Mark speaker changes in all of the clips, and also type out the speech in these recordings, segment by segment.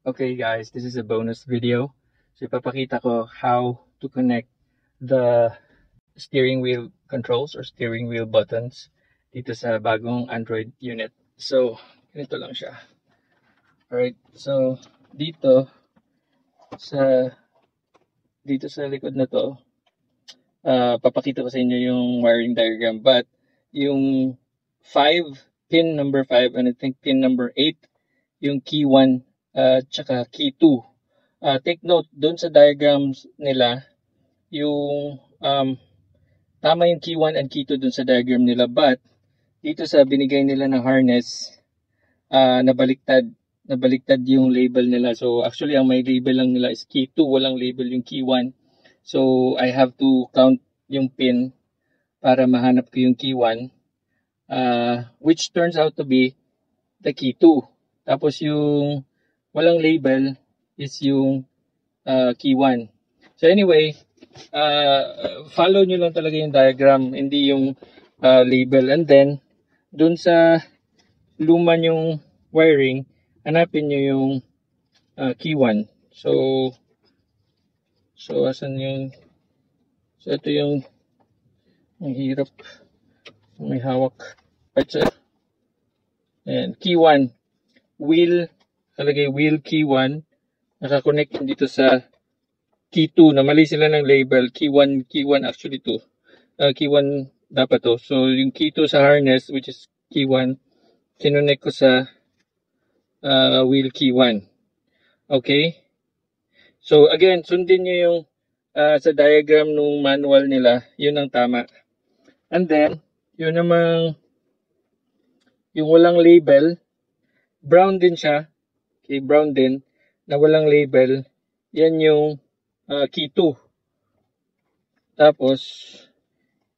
Speaker 1: Okay guys, this is a bonus video. So ipapakita ko how to connect the steering wheel controls or steering wheel buttons dito sa bagong Android unit. So, ganito lang siya. Alright, so dito sa likod na to, papakita ko sa inyo yung wiring diagram. But yung pin number 5 and I think pin number 8, yung key 1 tsaka key 2. Take note, doon sa diagrams nila, yung tama yung key 1 and key 2 doon sa diagram nila. But dito sa binigay nila na harness, nabaliktad yung label nila. So actually, ang may label lang nila is key 2, walang label yung key 1. So I have to count yung pin para mahanap ko yung key 1, which turns out to be the key 2. Tapos yung walang label is yung key 1. So anyway, follow nyo lang talaga yung diagram, hindi yung label. And then, dun sa luma yung wiring, hanapin nyo yung key 1. So asan yung, so ito yung, ang hirap, may hawak. Right, so, and key 1, wheel, talagay wheel key 1, nakakonect dito sa key 2, na mali sila ng label, key 1 actually 2, key 1 dapat to. So yung key 2 sa harness, which is key 1, kinonect ko sa wheel key 1. Okay, so again, sundin nyo yung sa diagram nung manual nila, yun ang tama. And then yun namang yung walang label, brown din siya. Okay, brown din, na walang label, yan yung key 2. Tapos,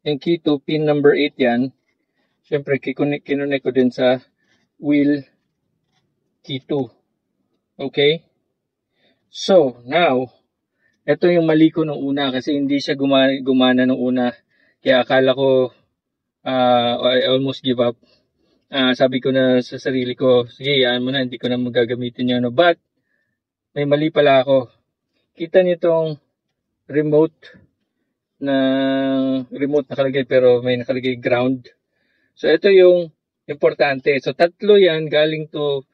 Speaker 1: yung key 2, pin number 8 yan. Siyempre, kinonect ko din sa wheel key 2. Okay? So, now, ito yung mali ko nung una kasi hindi siya gumana nung una. Kaya akala ko, I almost give up. Sabi ko na sa sarili ko, sige, yan mo na, hindi ko na magagamitin yun. But, may mali pala ako. Kita niyo itong remote nakalagay pero may nakalagay ground. So, ito yung importante. So, tatlo yan, galing to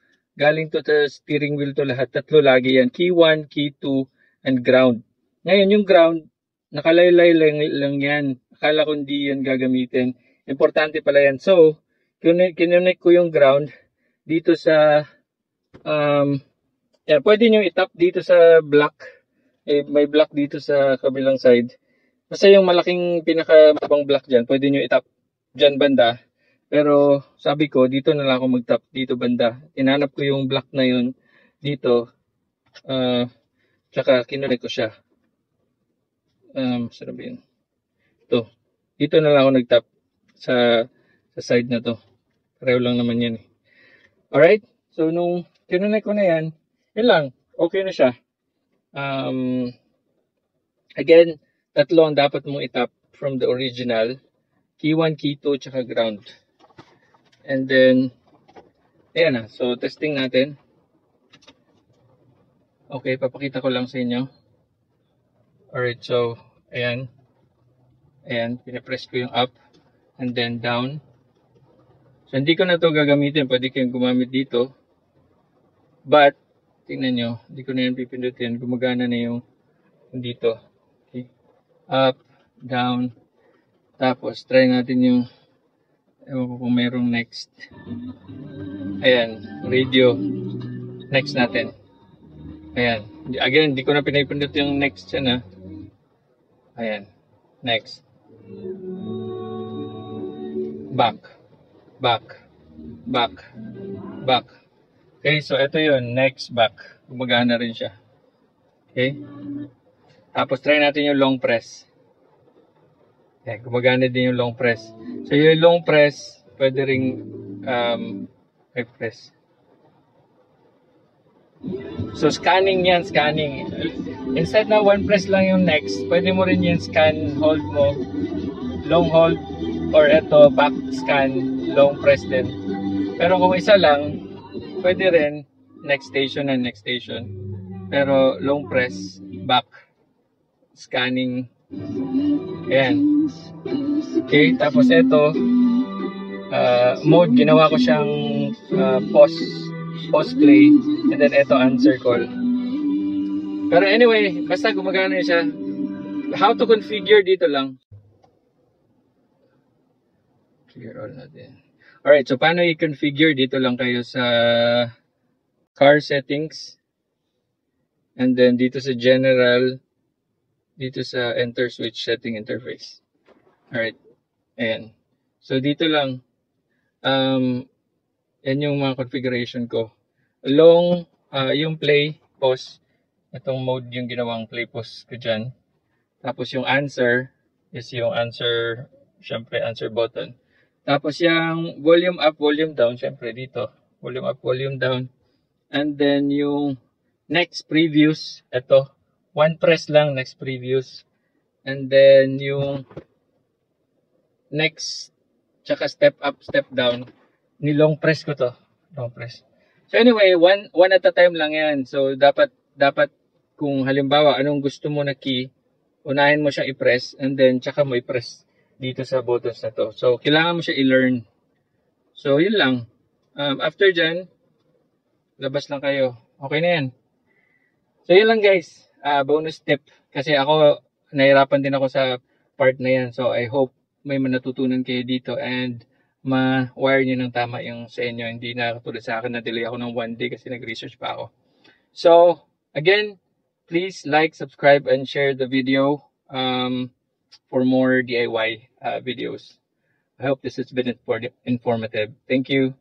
Speaker 1: sa steering wheel to lahat. Tatlo lagi yan. Key 1, key 2, and ground. Ngayon, yung ground, nakalaylay lang yan. Akala ko hindi yan gagamitin. Importante pala yan. So, kinonect ko yung ground dito sa pwede nyo itap dito sa block. May block dito sa kabilang side. Basta yung malaking pinakamabang block dyan, pwede nyo itap dyan banda. Pero sabi ko, dito na lang ako mag-tap dito banda. Inanap ko yung block na yun dito. Tsaka kinonect ko siya. Sarap yun. Ito. Dito na lang ako nag-tap sa side na to. Pareho lang naman yan eh. Alright? So, nung kinonect ko na yan, yun lang. Okay na siya. Again, tatlo ang dapat mong itap from the original. Key 1, key 2, tsaka ground. And then, ayan na. So, testing natin. Okay, papakita ko lang sa inyo. Alright, so, ayan. Ayan, pinapress ko yung up. And then down. So, hindi ko na ito gagamitin. Pwede kayong gumamit dito. But, tingnan nyo. Hindi ko na yan pipindutin. Gumagana na yung dito. Okay. Up, down. Tapos, try natin yung ewan ko kung mayroong next. Ayan, radio. Next natin. Ayan. Again, hindi ko na pinipindut yung next yan ha. Ayan. Next. Back. Okay, so ito yun, next, back. Gumagana rin siya. Okay? Tapos try natin yung long press. Okay, gumagana din yung long press. So yung long press, pwede ring high press. So scanning yan, scanning. Instead na one press lang yung next, pwede mo rin yung scan, hold mo, long hold, or eto, back scan, long press din. Pero kung isa lang, pwede rin next station and next station. Pero long press, back, scanning. Ayan. Okay, tapos ito, mode, ginawa ko siyang pause play, and then ito answer call. Pero anyway, basta gumagana siya. How to configure dito lang. Clear all natin. Alright, so paano i-configure? Dito lang kayo sa car settings. And then dito sa general, dito sa enter switch setting interface. Alright, ayan. So dito lang, yan yung mga configuration ko. Long, yung play, pause, itong mode yung ginawang play pause ko dyan. Tapos yung answer is yung answer, syempre answer button. Tapos yung volume up, volume down, syempre dito. Volume up, volume down. And then yung next previews, ito. One press lang, next previews. And then yung next, tsaka step up, step down. Nilong press ko to. Long press. So anyway, one at a time lang yan. So dapat kung halimbawa anong gusto mo na key, unahin mo siya i-press and then tsaka mo i-press dito sa buttons na to. So kailangan mo siya i-learn. So yun lang. After dyan, labas lang kayo. Okay na yan. So yun lang guys. Bonus tip. Kasi ako, nahirapan din ako sa part na yan. So I hope may manatutunan kayo dito and ma-wire nyo ng tama yung sa inyo. Hindi na katulad sa akin na delay ako ng 1 day kasi nag-research pa ako. So again, please like, subscribe, and share the video for more DIY videos. I hope this has been informative. Thank you.